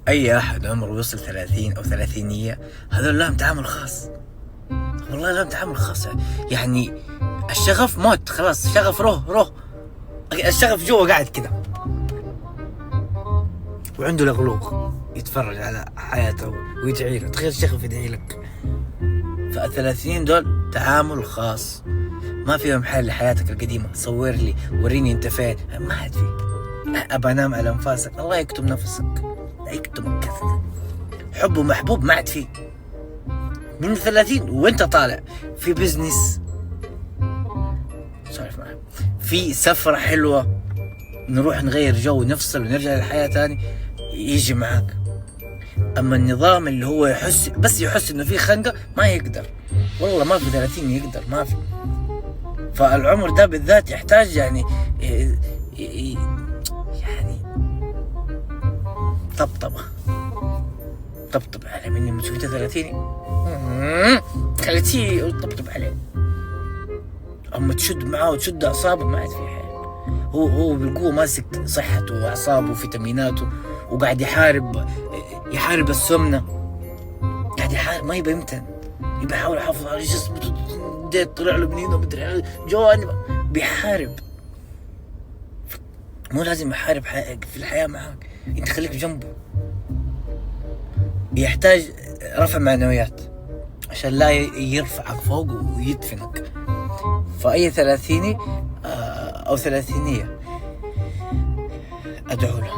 أي أحد عمره وصل 30 أو 30، هذول لهم تعامل خاص، والله لهم تعامل خاص. يعني الشغف موت، خلاص الشغف روح، الشغف جوا قاعد كده وعنده الأغلوق يتفرج على حياته ويدعي له. تخيل الشغف يدعي لك. فال30 دول تعامل خاص، ما فيهم حل لحياتك القديمة. صور لي، وريني انت فين، ما حد فيه. أبى أنام على أنفاسك، الله يكتب نفسك، لا يكتب كذا. حب ومحبوب ما عاد فيه. من 30 وانت طالع في بزنس، سولف معه، في سفرة حلوة، نروح نغير جو ونفصل ونرجع للحياة تاني، يجي معاك. أما النظام اللي هو يحس إنه في خنقة، ما يقدر، والله ما في 30 يقدر، ما في. فالعمر ده بالذات يحتاج يعني طبطبة على مني مسويته 30 طبطب عليه. أما تشد معاه وتشد أعصابه، ما عاد في حيل. هو بالقوة ماسك صحته وأعصابه وفيتاميناته، وقاعد يحارب السمنة، قاعد يحارب، ما يبقى يمتن، يبقى يحاول يحافظ على جسمه. ديت طلع له منين ومدري جوانب، بيحارب. مو لازم يحارب في الحياة معاك، انت خليك جنبه. يحتاج رفع معنويات عشان لا يرفعك فوق ويدفنك. فأي 30 أو 30 أدعو له.